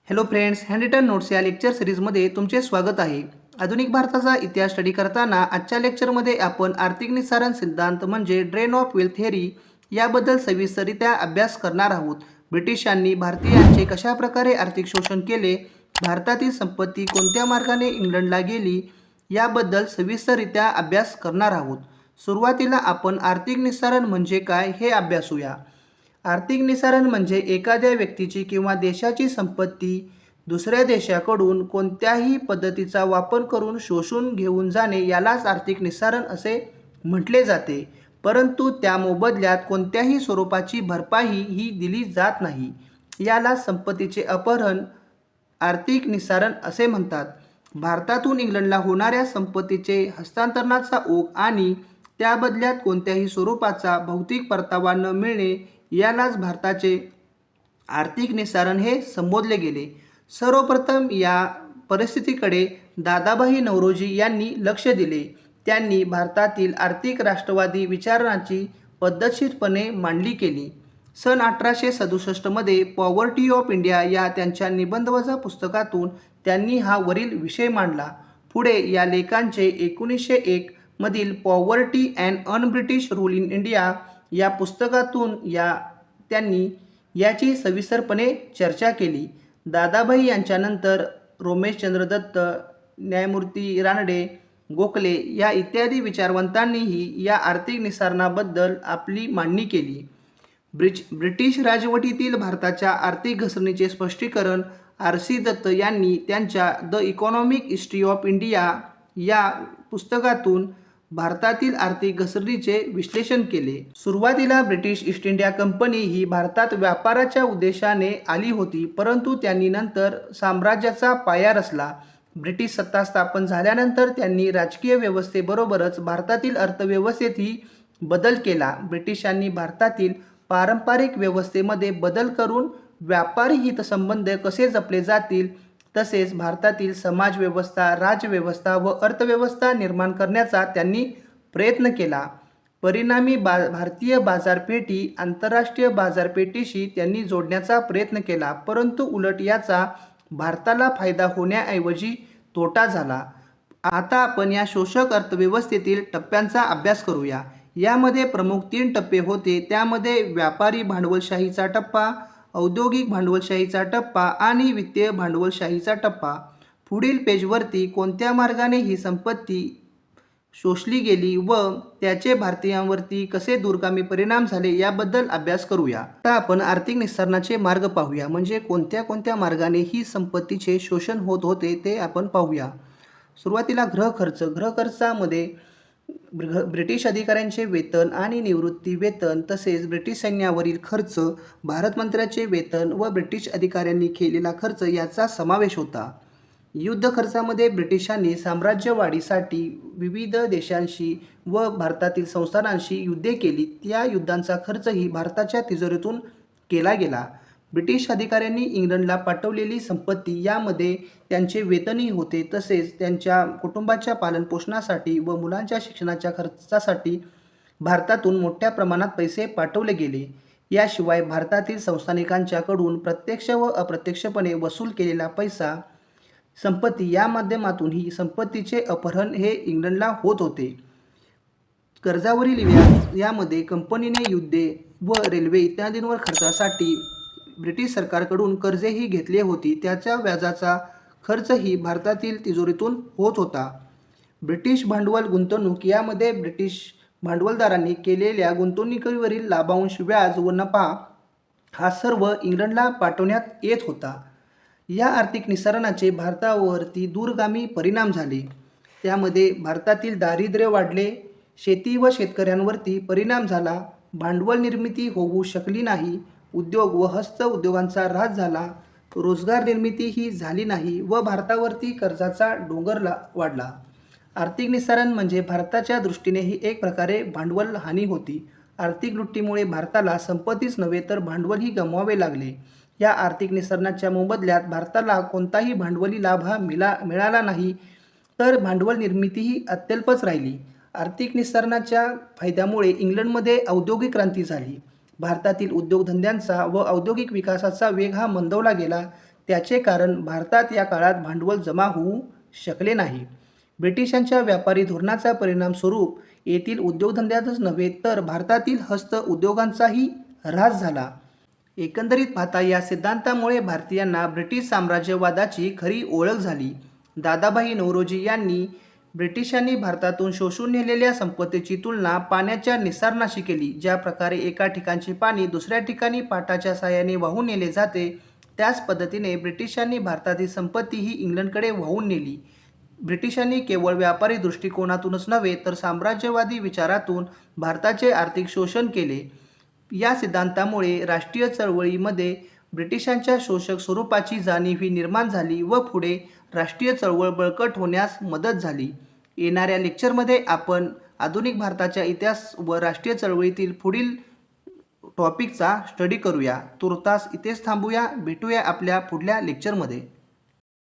Hello friends, hand written notes या lecture सिरीजमध्ये तुमचे स्वागत आहे. आधुनिक भारताचा इतिहास स्टडी करताना आजच्या लेक्चरमध्ये आपण आर्थिक निस्सारण सिद्धांत म्हणजे ड्रेन ऑफ वेल्थ थेअरी याबद्दल सविस्तररित्या अभ्यास करणार आहोत. ब्रिटिशांनी भारतीयांचे कशाप्रकारे आर्थिक शोषण केले, भारतातील संपत्ती कोणत्या मार्गाने इंग्लंडला गेली याबद्दल सविस्तररित्या अभ्यास करणार आहोत. सुरुवातीला आपण आर्थिक निस्सारण म्हणजे काय हे अभ्यासूया. आर्थिक निस्सारण म्हणजे एखाद्या व्यक्तीची किंवा देशाची संपत्ती दुसऱ्या देशाकडून कोणत्याही पद्धतीचा वापर करून शोषून घेऊन जाणे यालाच आर्थिक निस्सारण असे म्हटले जाते. परंतु त्या मोबदल्यात कोणत्याही स्वरूपाची भरपाई ही दिली जात नाही. याला संपत्तीचे अपहरण आर्थिक निस्सारण असे म्हणतात. भारतातून इंग्लंडला होणाऱ्या संपत्तीचे हस्तांतरणाचा ओघ आणि त्या बदल्यात कोणत्याही स्वरूपाचा भौतिक परतावा न मिळणे यालाच भारताचे आर्थिक निस्सारण हे संबोधले गेले. सर्वप्रथम या परिस्थितीकडे दादाभाई नौरोजी यांनी लक्ष दिले. त्यांनी भारतातील आर्थिक राष्ट्रवादी विचारांची पद्धतशीरपणे मांडणी केली. सन 1867 मध्ये पॉवर्टी ऑफ इंडिया या त्यांच्या निबंधवजा पुस्तकातून त्यांनी हा वरील विषय मांडला. पुढे या लेखांचे 1901 मधील poverty and un British rule in India या पुस्तकातून त्यांनी याची सविस्तरपणे चर्चा केली. दादाभाई यांच्यानंतर रोमेशचंद्र दत्त, न्यायमूर्ती रानडे, गोखले या इत्यादी विचारवंतांनीही या आर्थिक निस्सारणाबद्दल आपली मांडणी केली. ब्रिटिश राजवटीतील भारताच्या आर्थिक घसरणीचे स्पष्टीकरण R.C. दत्त यांनी त्यांच्या the economic history of India या पुस्तकातून भारतातील आर्थिक घसरणीचे विश्लेषण केले. सुरुवातीला ब्रिटिश ईस्ट इंडिया कंपनी ही भारतात व्यापाराच्या उद्देशाने आली होती, परंतु त्यांनी नंतर साम्राज्याचा पाया रचला. ब्रिटिश सत्ता स्थापन झाल्यानंतर त्यांनी राजकीय व्यवस्थेबरोबरच भारतातील अर्थव्यवस्थेतही बदल केला. ब्रिटिशांनी भारतातील पारंपरिक व्यवस्थेमध्ये बदल करून व्यापारी हितसंबंध कसे जपले जातील तसेच भारतातील समाजव्यवस्था, राज्यव्यवस्था व अर्थव्यवस्था निर्माण करण्याचा त्यांनी प्रयत्न केला. परिणामी भारतीय बाजारपेठी आंतरराष्ट्रीय बाजारपेठीशी त्यांनी जोडण्याचा प्रयत्न केला, परंतु उलट याचा भारताला फायदा होण्याऐवजी तोटा झाला. आता आपण या शोषक अर्थव्यवस्थेतील टप्प्यांचा अभ्यास करूया. यामध्ये प्रमुख 3 टप्पे होते. त्यामध्ये व्यापारी भांडवलशाहीचा टप्पा, औद्योगिक भांडवलशाहीचा टप्पा आणि वित्तीय भांडवलशाहीचा टप्पा. पुढील पेजवरती कोणत्या मार्गाने ही संपत्ती शोषली गेली व त्याचे भारतीयांवरती कसे दूरगामी परिणाम झाले याबद्दल अभ्यास करूया. आता आपण आर्थिक निस्सारणाचे मार्ग पाहूया, म्हणजे कोणत्या कोणत्या मार्गाने ही संपत्तीचे शोषण होत होते ते आपण पाहूया. सुरुवातीला गृहखर्चामध्ये ब्रिटिश अधिकाऱ्यांचे वेतन आणि निवृत्ती वेतन तसेच ब्रिटिश सैन्यावरील खर्च, भारत मंत्र्याचे वेतन व ब्रिटिश अधिकाऱ्यांनी केलेला खर्च याचा समावेश होता. युद्ध खर्चामध्ये ब्रिटिशांनी साम्राज्यवाढीसाठी विविध देशांशी व भारतातील संस्थानांशी युद्धे केली. त्या युद्धांचा खर्चही भारताच्या तिजोरीतून केला गेला. ब्रिटिश अधिकाऱ्यांनी इंग्लंडला पाठवलेली संपत्ती यामध्ये त्यांचे वेतनही होते, तसेच त्यांच्या कुटुंबाच्या पालनपोषणासाठी व मुलांच्या शिक्षणाच्या खर्चासाठी भारतातून मोठ्या प्रमाणात पैसे पाठवले गेले. याशिवाय भारतातील संस्थानिकांच्याकडून प्रत्यक्ष व अप्रत्यक्षपणे वसूल केलेला पैसा, संपत्ती या माध्यमातूनही संपत्तीचे अपहरण हे इंग्लंडला होत होते. कर्जावरील व्याज यामध्ये कंपनीने युद्धे व रेल्वे इत्यादींवर खर्चासाठी ब्रिटिश सरकारकडून कर्जेही घेतली होती. त्याच्या व्याजाचा खर्चही भारतातील तिजोरीतून होत होता. ब्रिटिश भांडवल गुंतवणूक यामध्ये ब्रिटिश भांडवलदारांनी केलेल्या गुंतवणुकीवरील लाभांश, व्याज व नफा हा सर्व इंग्लंडला पाठवण्यात येत होता. या आर्थिक निस्सारणाचे भारतावरती दूरगामी परिणाम झाले. त्यामध्ये भारतातील दारिद्र्य वाढले, शेती व शेतकऱ्यांवरती परिणाम झाला, भांडवल निर्मिती होऊ शकली नाही, उद्योग व हस्त उद्योगांचा ऱ्हास झाला, रोजगार निर्मिती ही झाली नाही व भारतावरती कर्जाचा डोंगर वाढला. आर्थिक निस्सारण म्हणजे भारताच्या दृष्टीने ही एक प्रकारे भांडवल हानी होती. आर्थिक लुटीमुळे भारताला संपत्तीच नव्हे तर भांडवलही गमवावे लागले. या आर्थिक निस्सारणाच्या मोबदल्यात भारताला कोणताही भांडवली लाभ हा मिळाला नाही, तर भांडवल निर्मितीही अत्यल्पच राहिली. आर्थिक निस्सारणाच्या फायद्यामुळे इंग्लंडमध्ये औद्योगिक क्रांती झाली. भारतातील उद्योगधंद्यांचा व औद्योगिक विकासाचा वेग हा मंदावला गेला. त्याचे कारण भारतात या काळात भांडवल जमा होऊ शकले नाही. ब्रिटिशांच्या व्यापारी धोरणाचा परिणाम स्वरूप येथील उद्योगधंद्यातच नव्हे तर भारतातील हस्त उद्योगांचाही ऱ्हास झाला. एकंदरीत पाहता या सिद्धांतामुळे भारतीयांना ब्रिटिश साम्राज्यवादाची खरी ओळख झाली. दादाभाई नौरोजी यांनी ब्रिटिशांनी भारतातून शोषून नेलेल्या संपत्तीची तुलना पाण्याच्या निस्सारणाशी केली. ज्या प्रकारे एका ठिकाणचे पाणी दुसऱ्या ठिकाणी पाटाच्या साहाय्याने वाहून नेले जाते, त्याच पद्धतीने ब्रिटिशांनी भारतातील संपत्ती ही इंग्लंडकडे वाहून नेली. ब्रिटिशांनी केवळ व्यापारी दृष्टिकोनातूनच नव्हे तर साम्राज्यवादी विचारातून भारताचे आर्थिक शोषण केले. या सिद्धांतामुळे राष्ट्रीय चळवळीमध्ये ब्रिटिशांच्या शोषक स्वरूपाची जाणीव ही निर्माण झाली व पुढे राष्ट्रीय चळवळ बळकट होण्यास मदत झाली. येणाऱ्या लेक्चरमध्ये आपण आधुनिक भारताच्या इतिहास व राष्ट्रीय चळवळीतील पुढील टॉपिकचा स्टडी करूया. तुर्तास इथेच थांबूया. भेटूया आपल्या पुढल्या लेक्चरमध्ये.